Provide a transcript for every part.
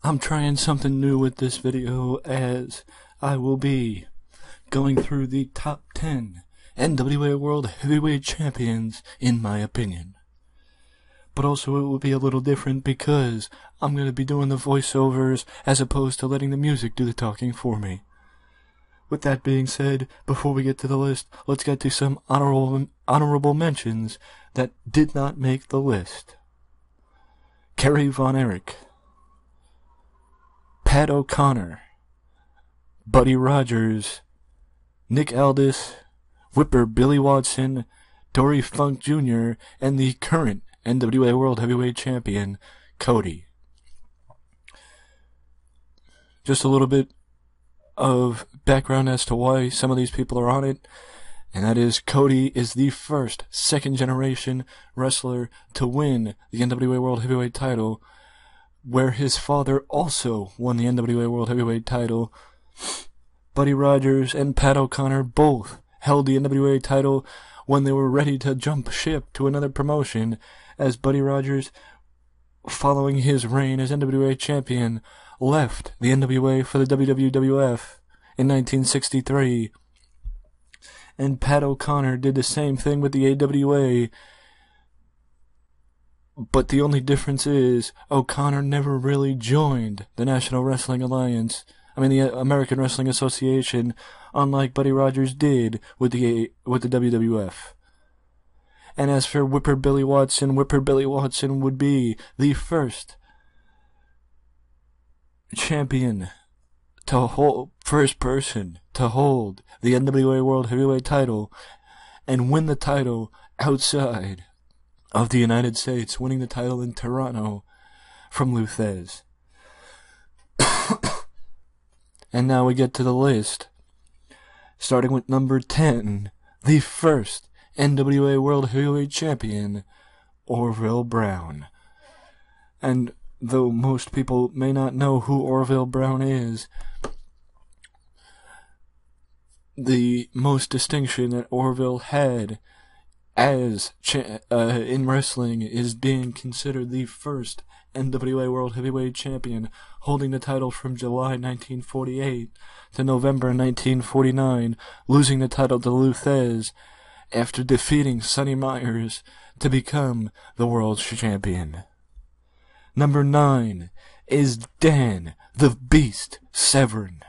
I'm trying something new with this video, as I will be going through the top 10 NWA World Heavyweight Champions, in my opinion. But also it will be a little different because I'm going to be doing the voiceovers as opposed to letting the music do the talking for me. With that being said, before we get to the list, let's get to some honorable mentions that did not make the list. Kerry Von Erich, Pat O'Connor, Buddy Rogers, Nick Aldis, Whipper Billy Watson, Dory Funk Jr., and the current NWA World Heavyweight Champion, Cody. Just a little bit of background as to why some of these people are on it, and that is Cody is the first second-generation wrestler to win the NWA World Heavyweight title, where his father also won the NWA World Heavyweight title. Buddy Rogers and Pat O'Connor both held the NWA title when they were ready to jump ship to another promotion, as Buddy Rogers, following his reign as NWA champion, left the NWA for the WWF in 1963. And Pat O'Connor did the same thing with the AWA, but the only difference is O'Connor never really joined the National Wrestling Alliance, the American Wrestling Association, unlike Buddy Rogers did with the WWF. And as for Whipper Billy Watson would be the first champion to hold, first person to hold the NWA World Heavyweight title and win the title outside of the United States, winning the title in Toronto from Lou Thesz. And now we get to the list, starting with number 10, the first NWA World Heavyweight Champion, Orville Brown. And though most people may not know who Orville Brown is, the most distinction that Orville had as in wrestling is being considered the first NWA World Heavyweight Champion, holding the title from July 1948 to November 1949, losing the title to Lou Thesz after defeating Sonny Myers to become the world champion. Number 9 is Dan the Beast Severn.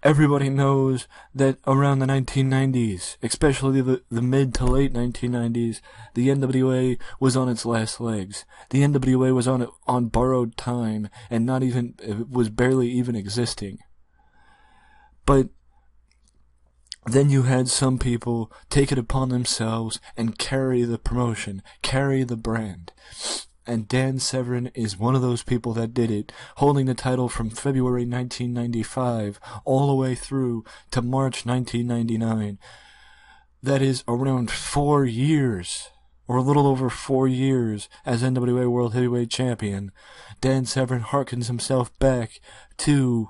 Everybody knows that around the 1990s, especially the mid to late 1990s, the NWA was on its last legs. The NWA was on borrowed time, and it was barely even existing. But then you had some people take it upon themselves and carry the promotion, carry the brand. And Dan Severn is one of those people that did it, holding the title from February 1995 all the way through to March 1999. That is around 4 years, or a little over 4 years, as NWA World Heavyweight Champion. Dan Severn harkens himself back to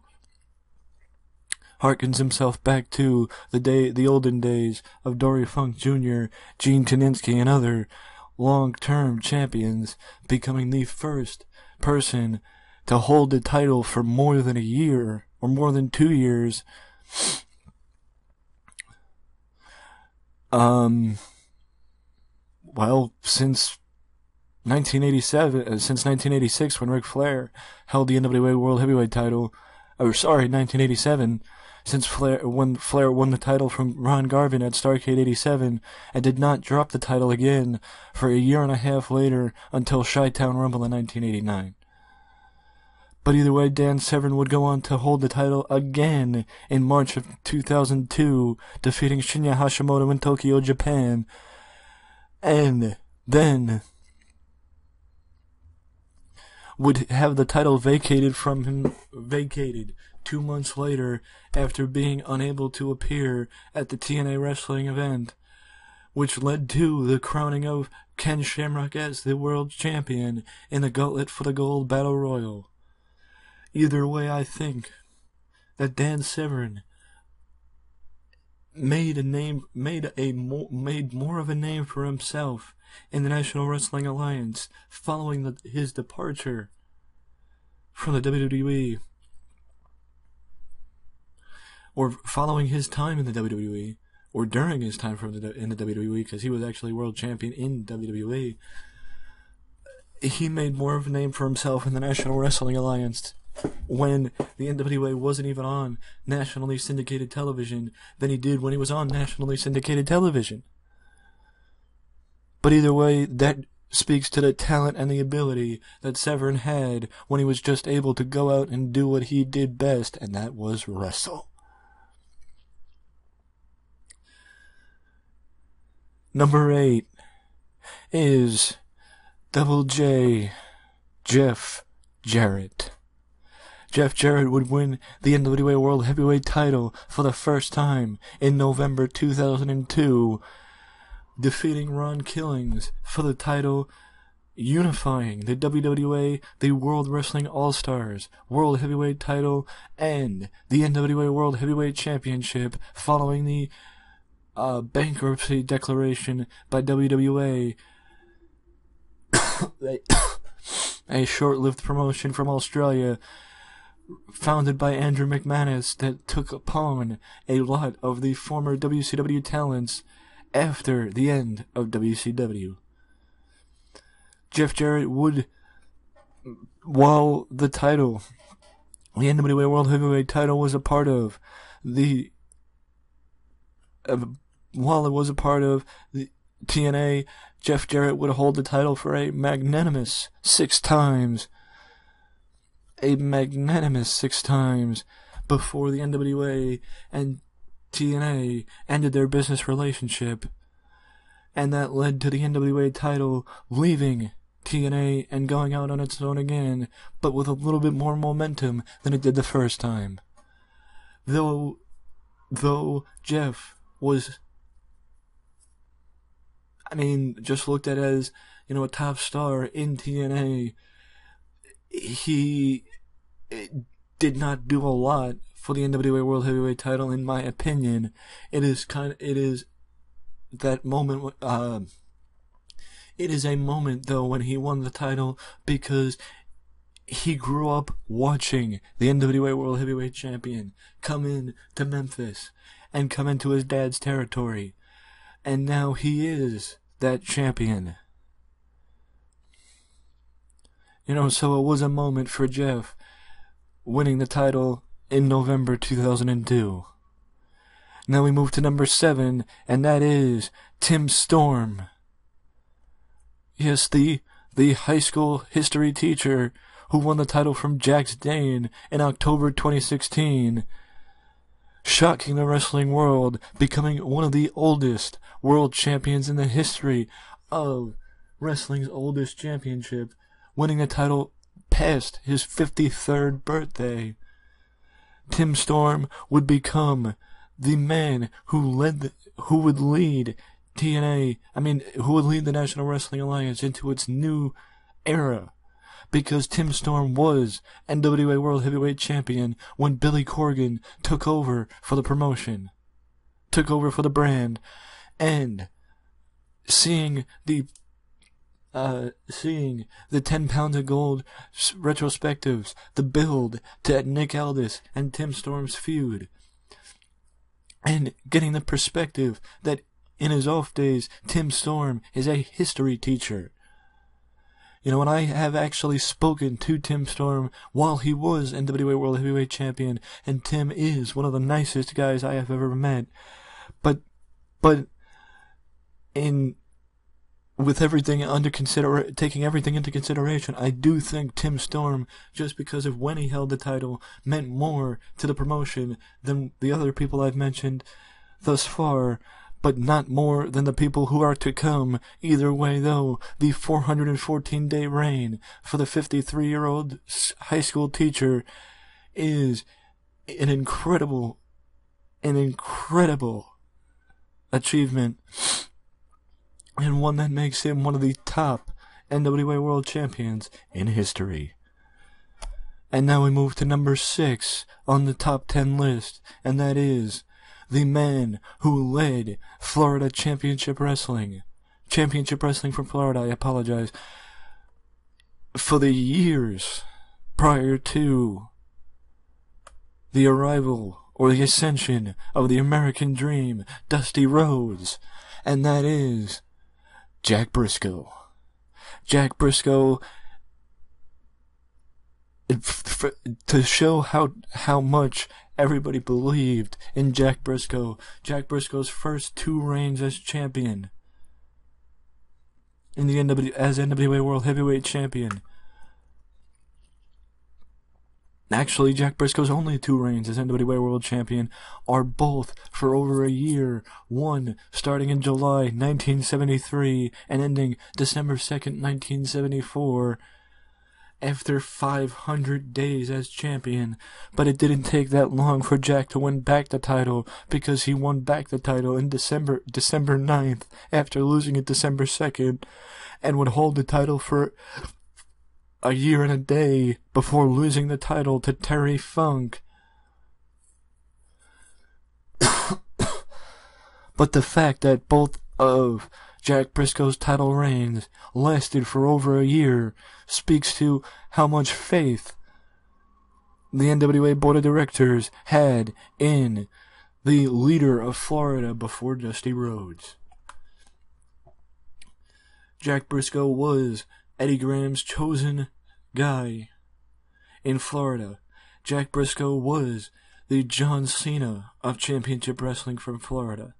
the olden days of Dory Funk Jr., Gene Kiniski, and other long-term champions, becoming the first person to hold the title for more than a year, or more than 2 years. Since 1986, when Ric Flair held the NWA World Heavyweight title, 1987, when Flair won the title from Ron Garvin at Starrcade 87, and did not drop the title again for a year and a half later until Chi-Town Rumble in 1989. But either way, Dan Severn would go on to hold the title again in March of 2002, defeating Shinya Hashimoto in Tokyo, Japan, and then would have the title vacated 2 months later after being unable to appear at the TNA wrestling event, which led to the crowning of Ken Shamrock as the world champion in the Gauntlet for the Gold Battle Royal. Either way, I think that Dan Severn made more of a name for himself in the National Wrestling Alliance following his departure from the WWE, or following his time in the WWE, or during his time in the WWE, because he was actually world champion in WWE. He made more of a name for himself in the National Wrestling Alliance when the NWA wasn't even on nationally syndicated television than he did when he was on nationally syndicated television. But either way, that speaks to the talent and the ability that Severn had when he was just able to go out and do what he did best, and that was wrestle. Number 8 is Double J, Jeff Jarrett. Jeff Jarrett would win the NWA World Heavyweight title for the first time in November 2002, defeating Ron Killings for the title, unifying the WWA, the World Wrestling All-Stars World Heavyweight title, and the NWA World Heavyweight Championship following the bankruptcy declaration by WWA, a short-lived promotion from Australia founded by Andrew McManus that took upon a lot of the former WCW talents after the end of WCW. Jeff Jarrett would, while the NWA World Heavyweight title was a part of the TNA, Jeff Jarrett would hold the title for a magnanimous 6 times. Before the NWA and TNA ended their business relationship. And that led to the NWA title leaving TNA and going out on its own again, but with a little bit more momentum than it did the first time. Though Jeff was, just looked at as, a top star in TNA, he did not do a lot for the NWA World Heavyweight title, in my opinion. It is that moment, it is a moment, though, when he won the title, because he grew up watching the NWA World Heavyweight Champion come in to Memphis and come into his dad's territory. And now he is that champion. So it was a moment for Jeff winning the title in November 2002. Now we move to number 7, and that is Tim Storm. Yes, the high school history teacher who won the title from Jax Dane in October 2016, shocking the wrestling world, becoming one of the oldest world champions in the history of wrestling's oldest championship, winning the title past his 53rd birthday. Tim Storm would become the man who would lead the National Wrestling Alliance into its new era, because Tim Storm was NWA World Heavyweight Champion when Billy Corgan took over for the promotion, took over for the brand, and seeing the 10 pounds of gold retrospectives, the build to Nick Aldis and Tim Storm's feud, and getting the perspective that in his off days, Tim Storm is a history teacher. And I have actually spoken to Tim Storm while he was NWA World Heavyweight Champion, and Tim is one of the nicest guys I have ever met. But taking everything into consideration, I do think Tim Storm, just because of when he held the title, meant more to the promotion than the other people I've mentioned thus far, but not more than the people who are to come. Either way, though, the 414-day reign for the 53-year-old high school teacher is an incredible achievement, and one that makes him one of the top NWA World Champions in history. And now we move to number 6 on the top 10 list, and that is the man who led Florida Championship Wrestling from Florida, I apologize, for the years prior to the arrival or the ascension of the American Dream, Dusty Rhodes, and that is Jack Briscoe. Jack Briscoe, to show how much everybody believed in Jack Briscoe, Jack Briscoe's first 2 reigns as champion in the NWA World Heavyweight Champion. Actually, Jack Briscoe's only 2 reigns as NWA World Champion are both for over a year, one starting in July 1973 and ending December 2nd, 1974, after 500 days as champion. But it didn't take that long for Jack to win back the title, because he won back the title in December 9th, after losing it December 2nd, and would hold the title for a year and a day before losing the title to Terry Funk. But the fact that both of Jack Briscoe's title reigns lasted for over a year speaks to how much faith the NWA Board of Directors had in the leader of Florida before Dusty Rhodes. Jack Briscoe was Eddie Graham's chosen guy in Florida. Jack Briscoe was the John Cena of Championship Wrestling from Florida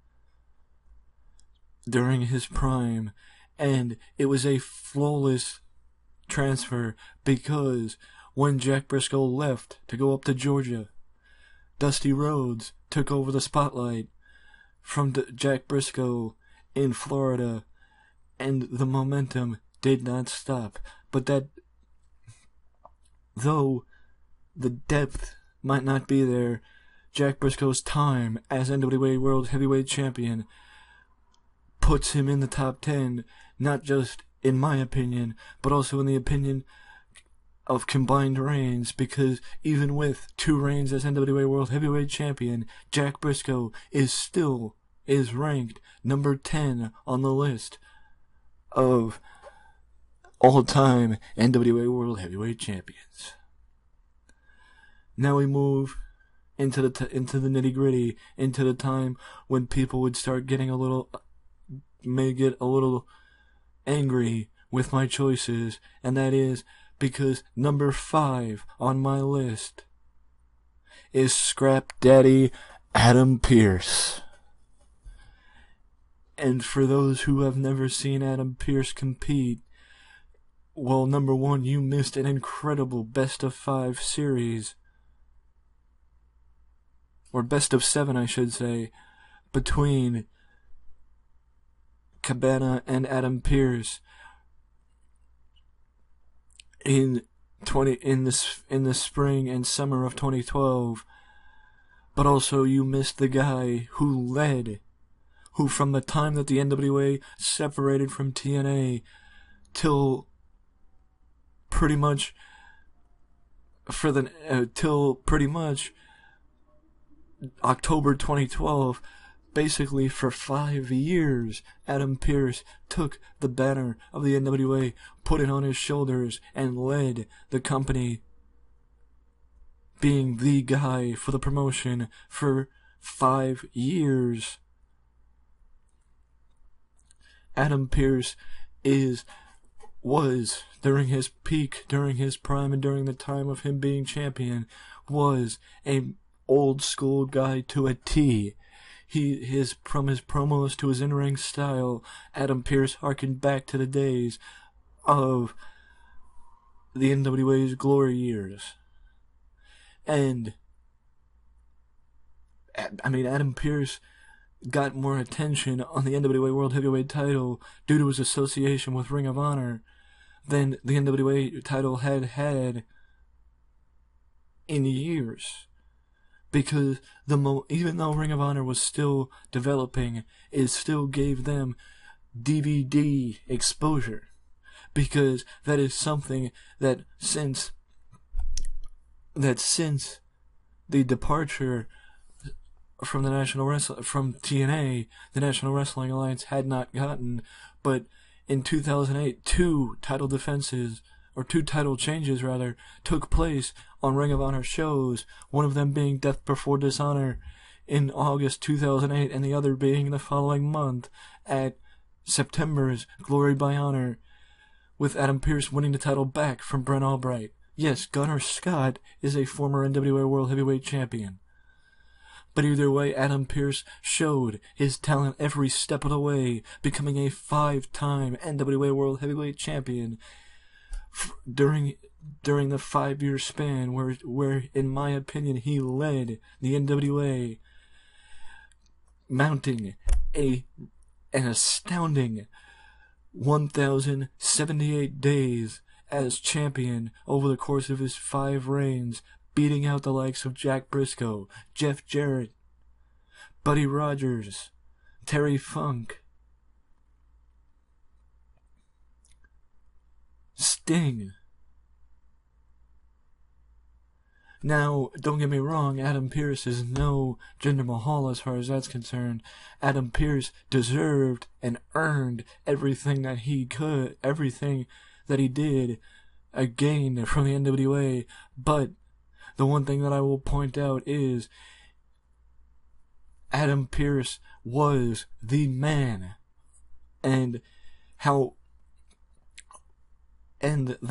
during his prime, and it was a flawless transfer, because when Jack Briscoe left to go up to Georgia, Dusty Rhodes took over the spotlight from Jack Briscoe in Florida, and the momentum did not stop. But that, though the depth might not be there, Jack Briscoe's time as NWA World Heavyweight Champion puts him in the top 10, not just in my opinion, but also in the opinion of combined reigns, because even with 2 reigns as NWA World Heavyweight Champion, Jack Briscoe is ranked number 10 on the list of all-time NWA World Heavyweight Champions. Now we move into the nitty-gritty, into the time when people would start getting may get a little angry with my choices, and that is because number 5 on my list is Scrap Daddy Adam Pearce. And for those who have never seen Adam Pearce compete, well, number 1, you missed an incredible best of 5 series, or best of 7, I should say, between Cabana and Adam Pearce in the spring and summer of 2012. But also you missed the guy who from the time that the NWA separated from TNA till pretty much October 2012, basically for 5 years, Adam Pearce took the banner of the NWA, put it on his shoulders, and led the company, being the guy for the promotion for 5 years. Adam Pearce was, during his peak, during his prime, and during the time of him being champion, was a old school guy to a T. From his promos to his in-ring style, Adam Pearce harkened back to the days of the NWA's glory years. And, I mean, Adam Pearce got more attention on the NWA World Heavyweight title due to his association with Ring of Honor than the NWA title had in years. Because even though Ring of Honor was still developing, it still gave them DVD exposure. Because that is something that since the departure from TNA, the National Wrestling Alliance had not gotten, but in 2008, two title changes took place on Ring of Honor shows, one of them being Death Before Dishonor in August 2008, and the other being the following month at September's Glory by Honor, with Adam Pearce winning the title back from Brent Albright. Yes, Gunnar Scott is a former NWA World Heavyweight Champion. But either way, Adam Pearce showed his talent every step of the way, becoming a 5-time NWA World Heavyweight Champion during the 5-year span where, in my opinion, he led the NWA, mounting an astounding 1,078 days as champion over the course of his 5 reigns, beating out the likes of Jack Briscoe, Jeff Jarrett, Buddy Rogers, Terry Funk, Sting. Now, don't get me wrong, Adam Pearce is no Jinder Mahal as far as that's concerned. Adam Pearce deserved and earned everything that he could, everything that he did, gained from the NWA, but the one thing that I will point out is Adam Pearce was the man, and the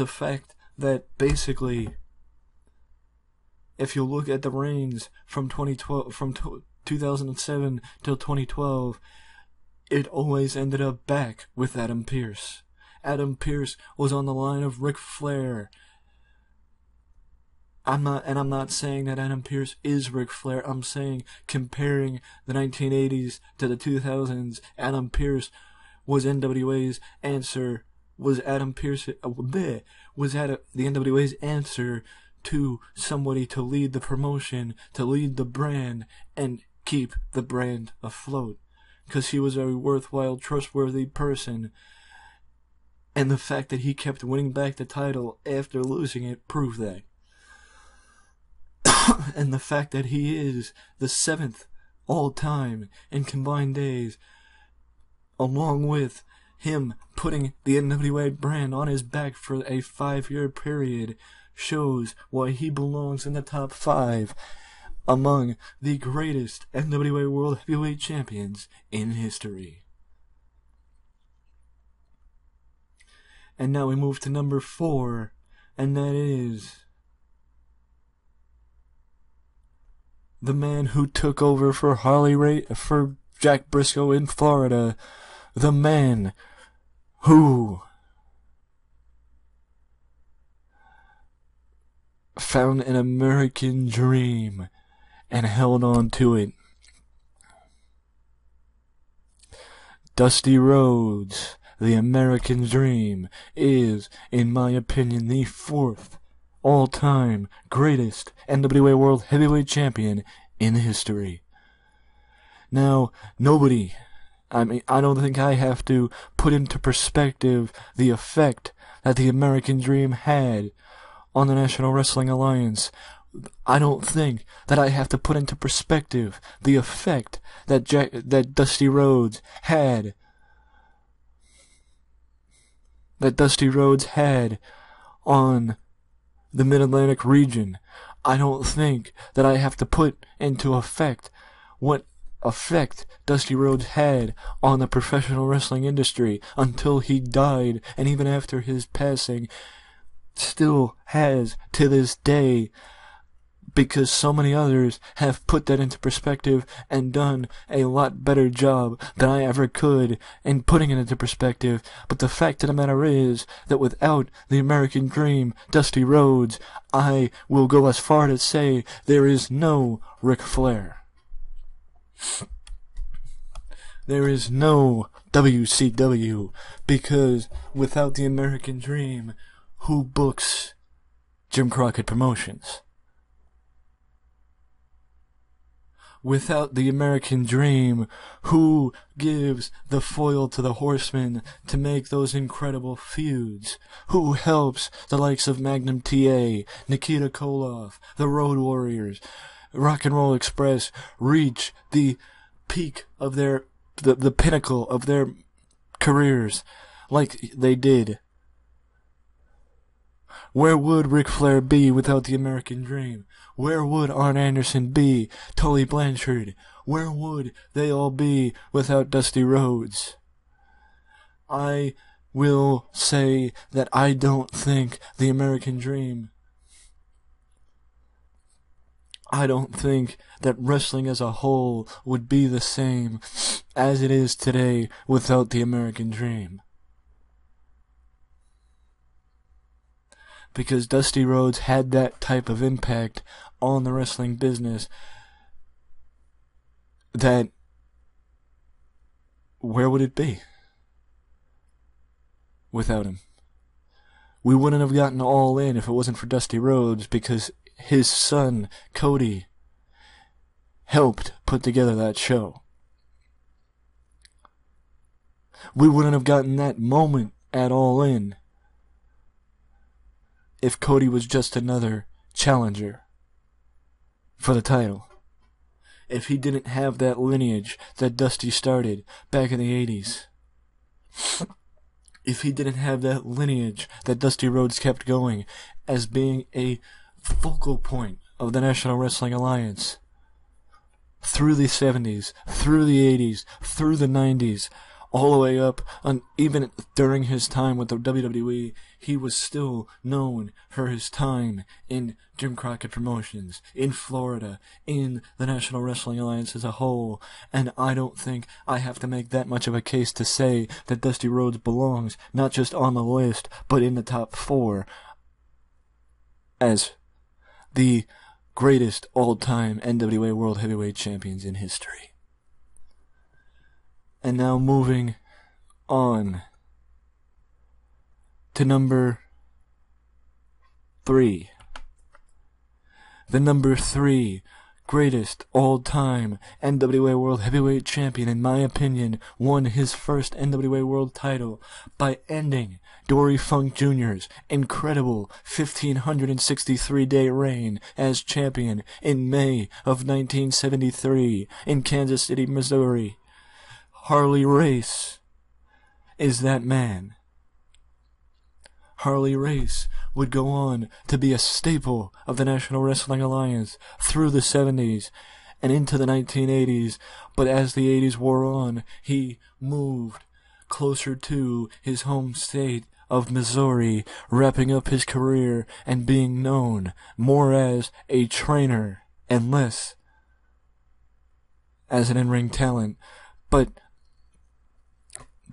fact that basically, if you look at the reigns from 2007 till 2012, it always ended up back with Adam Pearce. Adam Pearce was on the line of Ric Flair. I'm not saying that Adam Pearce is Ric Flair. I'm saying, comparing the 1980s to the 2000s, Adam Pearce was NWA's answer. Was Adam Pearce the NWA's answer to somebody to lead the promotion, to lead the brand, and keep the brand afloat? Because he was a worthwhile, trustworthy person. And the fact that he kept winning back the title after losing it proved that. And the fact that he is the 7th all-time in combined days, along with him putting the NWA brand on his back for a 5-year period, shows why he belongs in the top 5 among the greatest NWA World Heavyweight Champions in history. And now we move to number 4, and that is the man who took over for for Jack Briscoe in Florida, the man who found an American dream and held on to it. Dusty Rhodes, the American Dream, is, in my opinion, the 4th all-time greatest NWA World Heavyweight Champion in history. Now, I don't think I have to put into perspective the effect that the American Dream had on the National Wrestling Alliance. I don't think that I have to put into perspective the effect that Dusty Rhodes had. That Dusty Rhodes had on the Mid-Atlantic region. I don't think that I have to put into effect what effect Dusty Rhodes had on the professional wrestling industry until he died, and even after his passing, still has to this day, because so many others have put that into perspective and done a lot better job than I ever could in putting it into perspective. But the fact of the matter is that without the American Dream, Dusty Rhodes, I will go as far to say there is no Ric Flair. There is no WCW, because without the American Dream, who books Jim Crockett Promotions? Without the American Dream, who gives the foil to the Horsemen to make those incredible feuds? Who helps the likes of Magnum TA, Nikita Koloff, the Road Warriors, Rock and Roll Express reach the peak of their, the pinnacle of their careers like they did? Where would Ric Flair be without the American Dream? Where would Arn Anderson be? Tully Blanchard? Where would they all be without Dusty Rhodes? I will say that I don't think the American Dream, I don't think that wrestling as a whole would be the same as it is today without the American Dream. Because Dusty Rhodes had that type of impact on the wrestling business that, where would it be without him? We wouldn't have gotten All In if it wasn't for Dusty Rhodes, because his son, Cody, helped put together that show. We wouldn't have gotten that moment at All In if Cody was just another challenger for the title. If he didn't have that lineage that Dusty started back in the 80s. If he didn't have that lineage that Dusty Rhodes kept going as being a focal point of the National Wrestling Alliance through the 70s, through the 80s, through the 90s, all the way up, even during his time with the WWE, he was still known for his time in Jim Crockett Promotions, in Florida, in the National Wrestling Alliance as a whole, and I don't think I have to make that much of a case to say that Dusty Rhodes belongs not just on the list, but in the top 4 as the greatest all-time NWA World Heavyweight Champions in history. And now moving on to number 3. The number 3 greatest all-time NWA World Heavyweight Champion, in my opinion, won his first NWA World title by ending Dory Funk Jr.'s incredible 1,563-day reign as champion in May of 1973 in Kansas City, Missouri. Harley Race is that man. Harley Race would go on to be a staple of the National Wrestling Alliance through the 70s and into the 1980s, but as the 80s wore on, he moved closer to his home state of Missouri, wrapping up his career and being known more as a trainer and less as an in-ring talent. But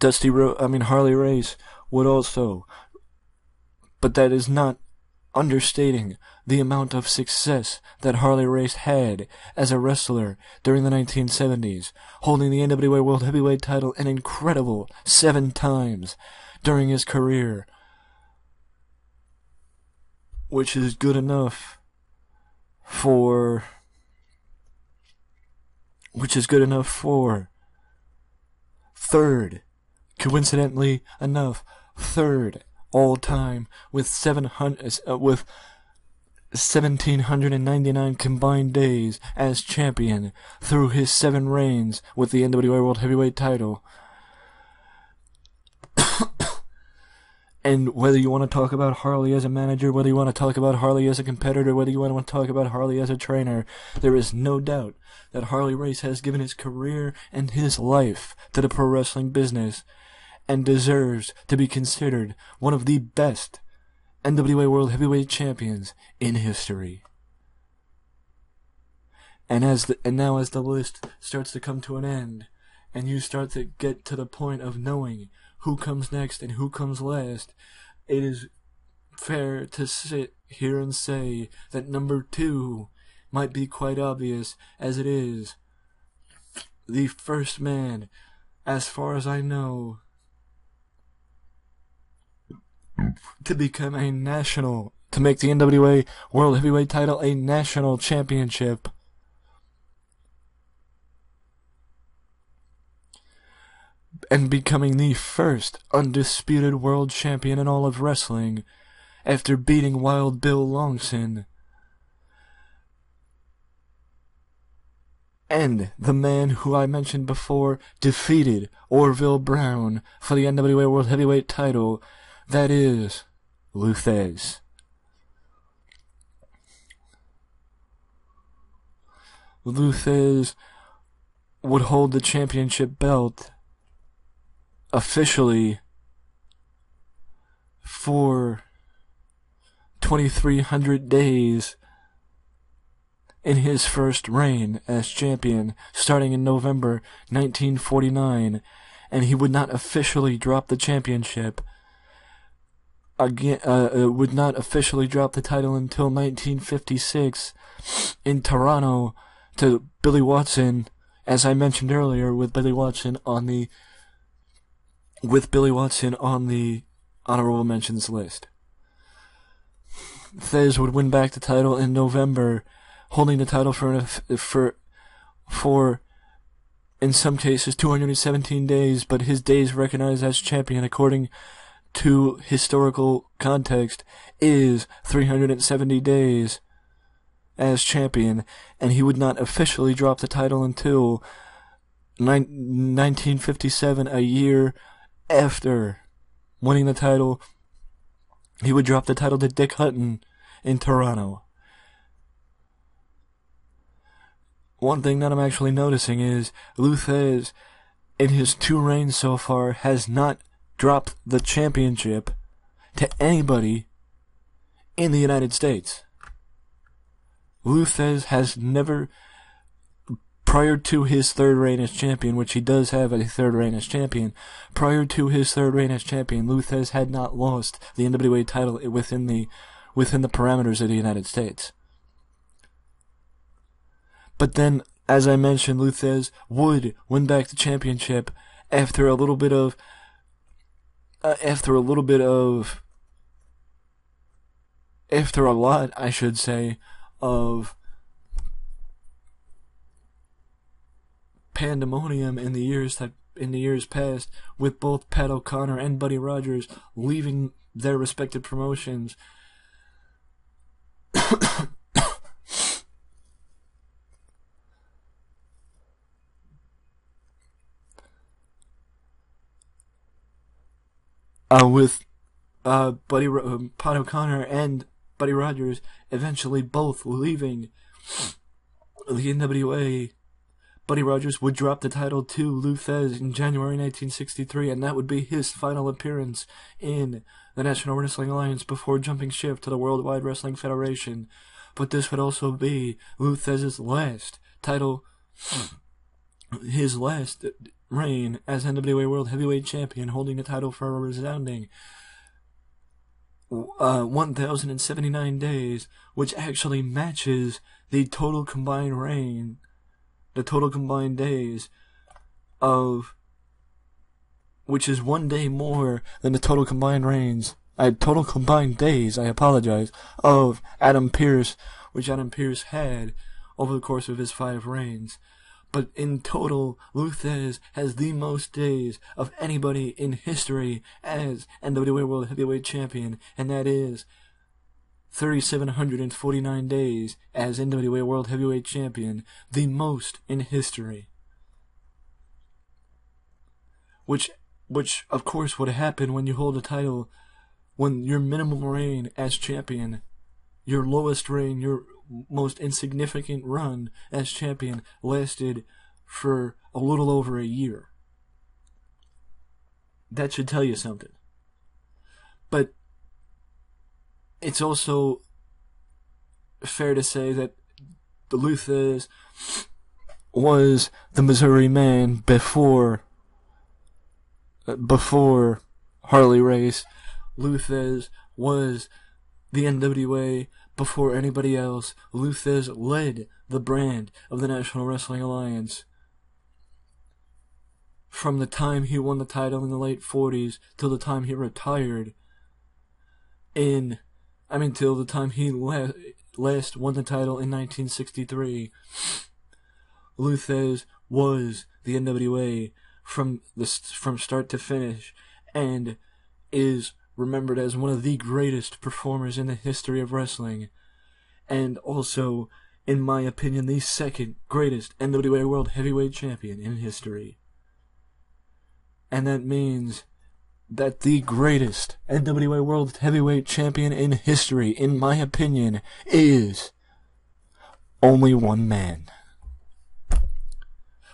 Harley Race would also, but that is not understating the amount of success that Harley Race had as a wrestler during the 1970s, holding the NWA World Heavyweight title an incredible 7 times during his career, which is good enough for third, coincidentally enough, third all-time with 1,799 combined days as champion through his 7 reigns with the NWA World Heavyweight title. And whether you want to talk about Harley as a manager, whether you want to talk about Harley as a competitor, whether you want to talk about Harley as a trainer, there is no doubt that Harley Race has given his career and his life to the pro wrestling business and deserves to be considered one of the best NWA World Heavyweight Champions in history. And now as the list starts to come to an end, and you start to get to the point of knowing who comes next and who comes last, it is fair to sit here and say that number 2 might be quite obvious, as it is the first man, as far as I know, to become to make the NWA World Heavyweight title a national championship. And becoming the first undisputed world champion in all of wrestling, after beating Wild Bill Longson. And the man who I mentioned before defeated Orville Brown for the NWA World Heavyweight title. That is Lou Thesz. Lou Thesz would hold the championship belt officially for 2,300 days in his first reign as champion, starting in November 1949, and he would not officially drop the championship again. Would not officially drop the title until 1956 in Toronto to Billy Watson, as I mentioned earlier, with Billy Watson on the honorable mentions list. Thesz would win back the title in November, holding the title for in some cases 217 days, but his days recognized as champion according to historical context is 370 days as champion, and he would not officially drop the title until 1957, a year after winning the title. He would drop the title to Dick Hutton in Toronto. One thing that I'm actually noticing is Lou Thesz, in his 2 reigns so far, has not dropped the championship to anybody in the United States. Lou Thesz has never, prior to his 3rd reign as champion, which he does have a 3rd reign as champion, prior to his 3rd reign as champion, Lou Thesz had not lost the NWA title within the parameters of the United States. But then, as I mentioned, Lou Thesz would win back the championship after a lot, I should say, of pandemonium in the years past, with both Pat O'Connor and Buddy Rogers leaving their respective promotions. With Pat O'Connor and Buddy Rogers eventually both leaving the NWA, Buddy Rogers would drop the title to Lou Thesz in January 1963, and that would be his final appearance in the National Wrestling Alliance before jumping ship to the Worldwide Wrestling Federation. But this would also be Lou Thesz's last title, his last reign as NWA World Heavyweight Champion, holding the title for a resounding 1,079 days, which actually matches the total combined reign, the total combined days of, which is 1 day more than the total combined days, of Adam Pearce, which Adam Pearce had over the course of his 5 reigns. But in total, Lou Thesz has the most days of anybody in history as NWA World Heavyweight Champion, and that is 3,749 days as NWA World Heavyweight Champion, the most in history. Which of course would happen when you hold a title, when your minimum reign as champion, your lowest reign, your most insignificant run as champion lasted for a little over a year. That should tell you something. But it's also fair to say that the Lou Thesz was the Missouri Man before Harley Race. Lou Thesz was the NWA before anybody else. Lou Thesz led the brand of the National Wrestling Alliance from the time he won the title in the late 40s till the time he retired till the time he last won the title in 1963. Lou Thesz was the NWA from start to finish, and is remembered as one of the greatest performers in the history of wrestling, and also in my opinion, the second greatest NWA World Heavyweight Champion in history. And that means that the greatest NWA World Heavyweight Champion in history, in my opinion, is only one man.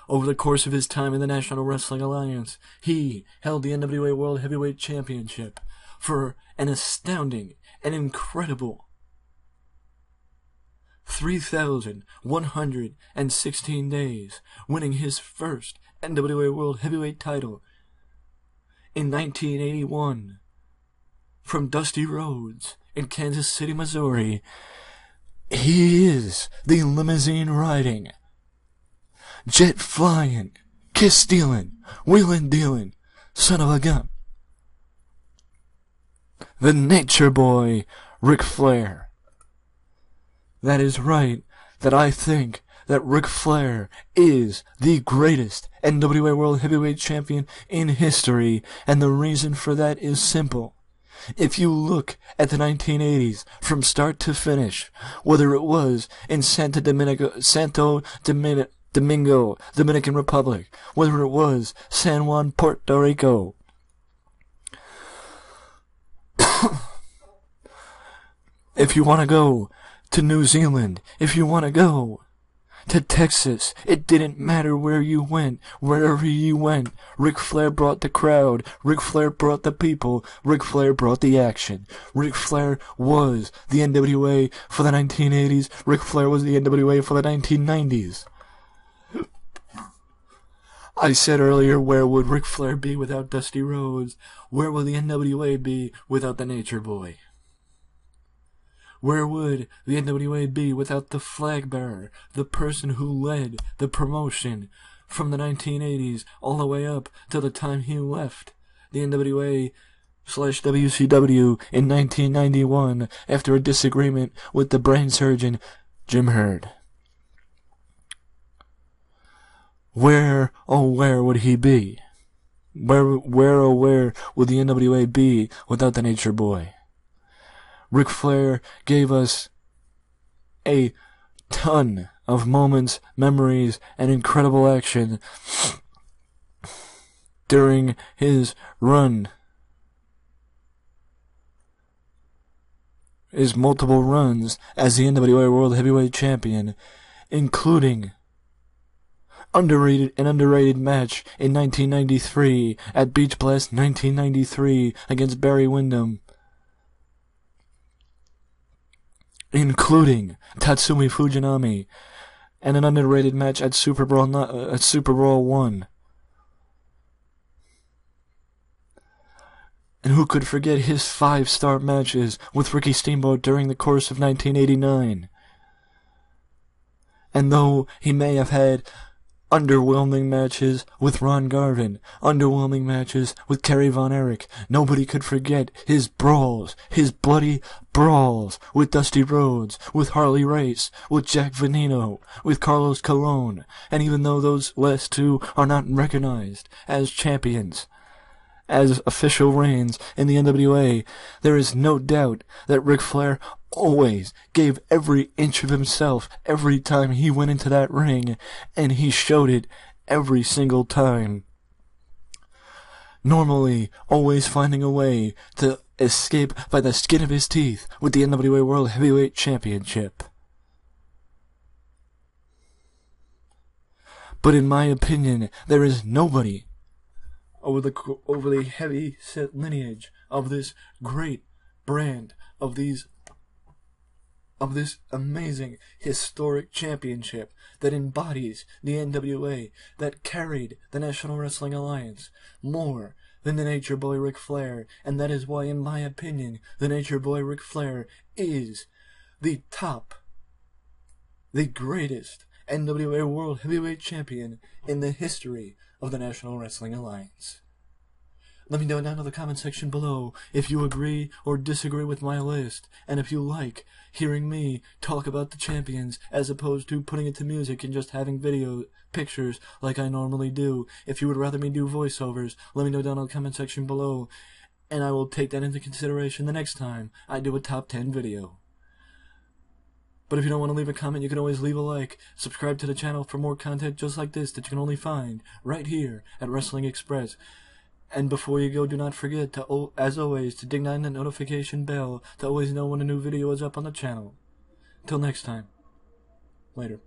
Over the course of his time in the National Wrestling Alliance, he held the NWA World Heavyweight Championship for an astounding and incredible 3,116 days, winning his first NWA World Heavyweight title in 1981 from Dusty Rhodes in Kansas City, Missouri. He is the limousine-riding, jet-flying, kiss-stealing, wheelin'-dealing son of a gun, the Nature Boy, Ric Flair. That is right, that I think that Ric Flair is the greatest NWA World Heavyweight Champion in history, and the reason for that is simple. If you look at the 1980s from start to finish, whether it was in Santo Domingo, Dominican Republic, whether it was San Juan, Puerto Rico, if you want to go to New Zealand, if you want to go to Texas, it didn't matter where you went, wherever you went, Ric Flair brought the crowd, Ric Flair brought the people, Ric Flair brought the action. Ric Flair was the NWA for the 1980s, Ric Flair was the NWA for the 1990s. I said earlier, where would Ric Flair be without Dusty Rhodes? Where would the NWA be without the Nature Boy? Where would the NWA be without the flag bearer, the person who led the promotion from the 1980s all the way up to the time he left the NWA/WCW in 1991 after a disagreement with the brain surgeon Jim Herd? Where, oh where would he be? Where oh where would the NWA be without the Nature Boy? Ric Flair gave us a ton of moments, memories, and incredible action during his run, his multiple runs as the NWA World Heavyweight Champion, including an underrated match in 1993 at Beach Blast 1993 against Barry Windham, including Tatsumi Fujinami, and an underrated match at Super Brawl 1. And who could forget his 5-star matches with Ricky Steamboat during the course of 1989? And though he may have had underwhelming matches with Ron Garvin, underwhelming matches with Kerry Von Erich, nobody could forget his brawls, his bloody brawls with Dusty Rhodes, with Harley Race, with Jack Veneno, with Carlos Colon. And even though those last two are not recognized as champions, as official reigns in the NWA, there is no doubt that Ric Flair always gave every inch of himself every time he went into that ring, and he showed it every single time. Normally, always finding a way to escape by the skin of his teeth with the NWA World Heavyweight Championship. But in my opinion, there is nobody over the heavy set lineage of this great brand of this amazing historic championship that embodies the NWA, that carried the National Wrestling Alliance more than the Nature Boy Ric Flair, and that is why, in my opinion, the Nature Boy Ric Flair is the greatest NWA World Heavyweight Champion in the history of the National Wrestling Alliance. Let me know down in the comment section below if you agree or disagree with my list, and if you like hearing me talk about the champions as opposed to putting it to music and just having pictures like I normally do. If you would rather me do voiceovers, let me know down in the comment section below, and I will take that into consideration the next time I do a top 10 video. But if you don't want to leave a comment, you can always leave a like. Subscribe to the channel for more content just like this that you can only find right here at Wrestling Express. And before you go, do not forget to, as always, to ding on the notification bell to always know when a new video is up on the channel. Till next time. Later.